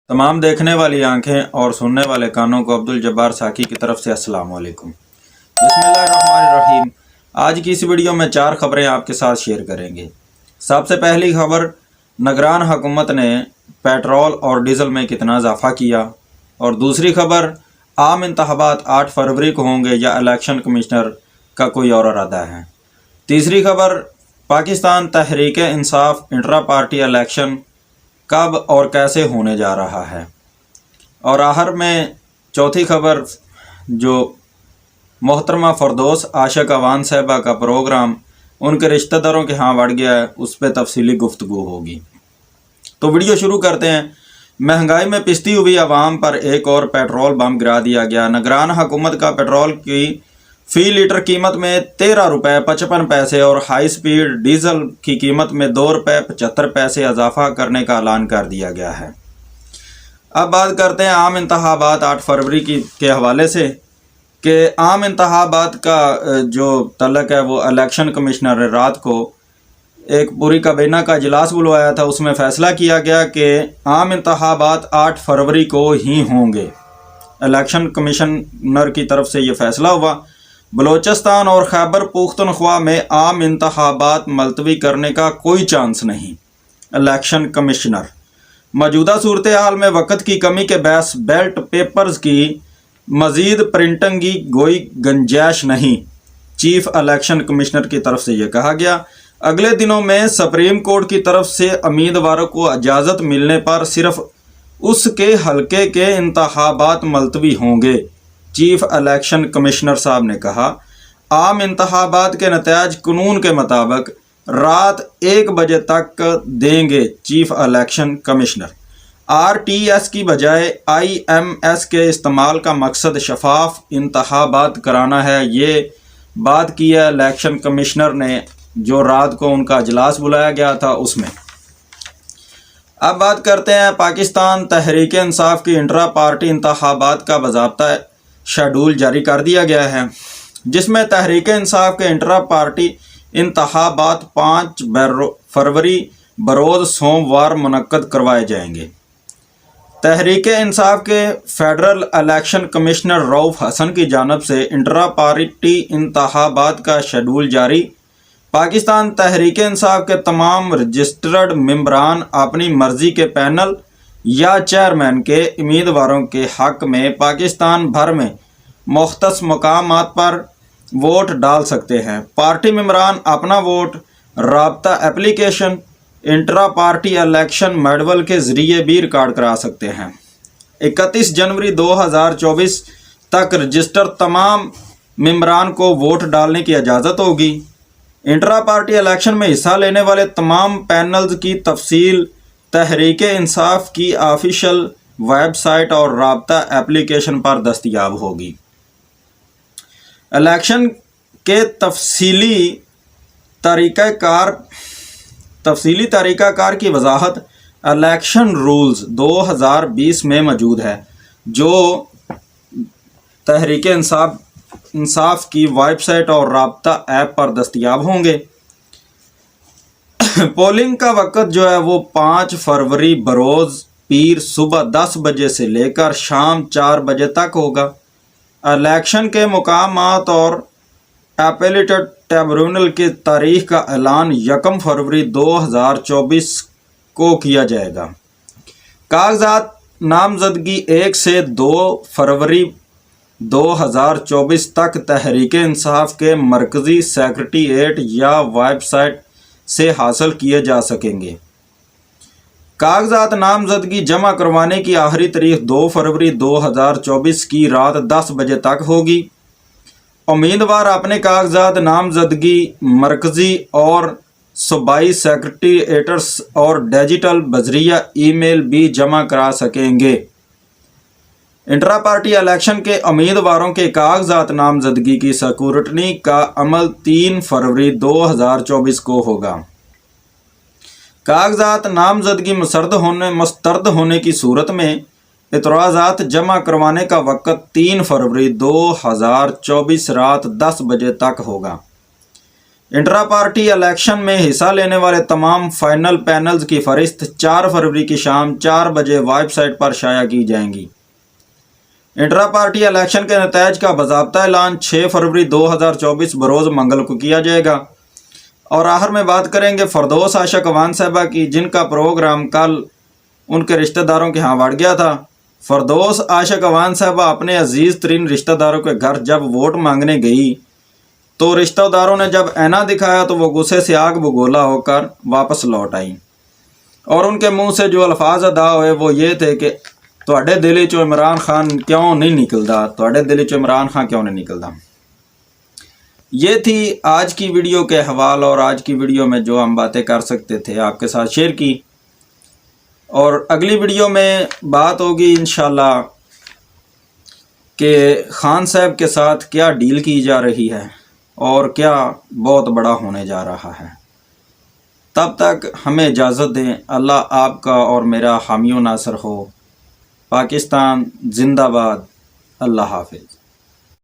तमाम देखने वाली आंखें और सुनने वाले कानों को अब्दुल जब्बार साकी की तरफ से अस्सलाम वालेकुम। बिस्मिल्लाहिर्रहमानिर्रहीम। आज की इस वीडियो में 4 खबरें आपके साथ शेयर करेंगे। सबसे पहली खबर, निगरान हुकूमत ने पेट्रोल और डीजल में कितना इजाफा किया। और दूसरी खबर, आम इंतखाबात 8 फरवरी को होंगे या इलेक्शन कमिश्नर का कोई और इरादा है। तीसरी खबर, Pakistan Tehreek Insaf intra party election कब और कैसे होने जा रहा है। और आखिर में चौथी खबर, जो मोहतरमा फरदौस आशिक अवान साहिबा का प्रोग्राम उनके रिश्तेदारों के यहाँ बढ़ गया है, उस पर तफसीली गुफ्तगू होगी। तो वीडियो शुरू करते हैं। महंगाई में पिसती हुई आवाम पर एक और पेट्रोल बम गिरा दिया गया। निगरान हुकूमत का पेट्रोल की फ़ी लीटर कीमत में 13 रुपये 55 पैसे और हाई स्पीड डीजल की कीमत में 2 रुपये 75 पैसे इजाफा करने का ऐलान कर दिया गया है। अब बात करते हैं आम इंतखाबात 8 फरवरी के हवाले से कि आम इंतखाबात का जो तल्लक है वो इलेक्शन कमिश्नर ने रात को एक पूरी काबीना का इजलास बुलवाया था। उसमें फ़ैसला किया गया कि आम इंतखाबात 8 फरवरी को ही होंगे। इलेक्शन कमिश्नर की तरफ से ये फ़ैसला हुआ। बलोचिस्तान और खैबर पुख्तनख्वा में आम इंतखाबात मुलतवी करने का कोई चांस नहीं। इलेक्शन कमिश्नर, मौजूदा सूरत हाल में वक़्त की कमी के बायस बैलेट पेपर्स की मज़ीद प्रिंटिंग की कोई गुंजाइश नहीं। चीफ इलेक्शन कमिश्नर की तरफ से यह कहा गया। अगले दिनों में सुप्रीम कोर्ट की तरफ से उम्मीदवारों को इजाज़त मिलने पर सिर्फ उसके हलके के इंतखाबात मुलतवी होंगे। चीफ इलेक्शन कमिश्नर साहब ने कहा, आम इंतखाबात के नतीजे कानून के मुताबिक रात 1 बजे तक देंगे। चीफ इलेक्शन कमिश्नर, RTS की बजाय IMS के इस्तेमाल का मकसद शफाफ इंतखाबात कराना है। ये बात की है इलेक्शन कमिश्नर ने, जो रात को उनका इजलास बुलाया गया था उसमें। अब बात करते हैं पाकिस्तान तहरीक इंसाफ की इंट्रा पार्टी इंतखाबात का बाज़ाब्ता शेड्यूल जारी कर दिया गया है, जिसमें तहरीक इंसाफ के इंट्रा पार्टी इंतखाबात 5 फरवरी बरोज़ सोमवार मुनक्कद करवाए जाएंगे। तहरीक इंसाफ के federal election commissioner Rauf Hasan की जानिब से इंट्रा पार्टी इंतखाबात का शेड्यूल जारी। पाकिस्तान तहरीक इंसाफ के तमाम रजिस्टर्ड मेंबरान अपनी मर्ज़ी के पैनल या चेयरमैन के उम्मीदवारों के हक़ में पाकिस्तान भर में मुख्तलिफ मकामात पर वोट डाल सकते हैं। पार्टी मेंबरान अपना वोट राब्ता application intra party election manual के ज़रिए भी रिकॉर्ड करा सकते हैं। 31 जनवरी 2024 तक रजिस्टर तमाम मेंबरान को वोट डालने की इजाज़त होगी। इंट्रा पार्टी इलेक्शन में हिस्सा लेने वाले तमाम पैनल्स की तफसील तहरीक इंसाफ की ऑफिशियल वेबसाइट और राब्ता एप्लीकेशन पर दस्तयाब होगी। इलेक्शन के तफसीली तरीक़ाकार की वजाहत इलेक्शन रूल्स 2020 में मौजूद है, जो तहरीक इंसाफ की वेबसाइट और राब्ता ऐप पर दस्तयाब होंगे। पोलिंग का वक़्त जो है वो 5 फरवरी बरोज़ पीर सुबह 10 बजे से लेकर शाम 4 बजे तक होगा। इलेक्शन के मुकामात और एपेलेटेड ट्रिब्यूनल की तारीख का ऐलान 1 फरवरी 2024 को किया जाएगा। कागजात नामजदगी 1 से 2 फरवरी 2024 तक तहरीक इंसाफ के मरकज़ी सेक्रेटेरिएट या वेबसाइट से हासिल किए जा सकेंगे। कागजात नामजदगी जमा करवाने की आखिरी तारीख 2 फरवरी 2024 की रात 10 बजे तक होगी। उम्मीदवार अपने कागजात नामजदगी मरकज़ी और सूबाई सेक्रेटेरिएट्स और डिजिटल बजरिया ईमेल भी जमा करा सकेंगे। इंट्रा पार्टी इलेक्शन के उम्मीदवारों के कागजात नामजदगी की स्क्रूटनी का अमल 3 फरवरी 2024 को होगा। कागजात नामजदगी मुस्तरद होने की सूरत में इतराज़ात जमा करवाने का वक़्त 3 फरवरी 2024 रात 10 बजे तक होगा। इंट्रा पार्टी इलेक्शन में हिस्सा लेने वाले तमाम फाइनल पैनल्स की फहरिस्त 4 फरवरी की शाम 4 बजे वेबसाइट पर शाया की जाएंगी। इंट्रा पार्टी इलेक्शन के नतीजे का बाज़ाब्ता ऐलान 6 फरवरी 2024 बरोज़ मंगल को किया जाएगा। और आखिर में बात करेंगे फरदौस आशक अवान साहबा की, जिनका प्रोग्राम कल उनके रिश्तेदारों के यहाँ बढ़ गया था। फरदौस आशक अवान साहबा अपने अजीज़ तरीन रिश्तेदारों के घर जब वोट मांगने गई तो रिश्तेदारों ने जब ऐना दिखाया तो वो गुस्से से आग बगोला होकर वापस लौट आई और उनके मुंह से जो अल्फाज अदा हुए वो ये थे कि तुहाडे दिल चो इमरान खान क्यों नहीं निकलता, तुहाडे दिल चो इमरान खान क्यों नहीं निकलता। ये थी आज की वीडियो के हवाल और आज की वीडियो में जो हम बातें कर सकते थे आपके साथ शेयर की। और अगली वीडियो में बात होगी इंशाल्लाह कि खान साहब के साथ क्या डील की जा रही है और क्या बहुत बड़ा होने जा रहा है। तब तक हमें इजाज़त दें। अल्लाह आपका और मेरा हामी व नासर हो। पाकिस्तान जिंदाबाद। अल्लाह हाफिज़।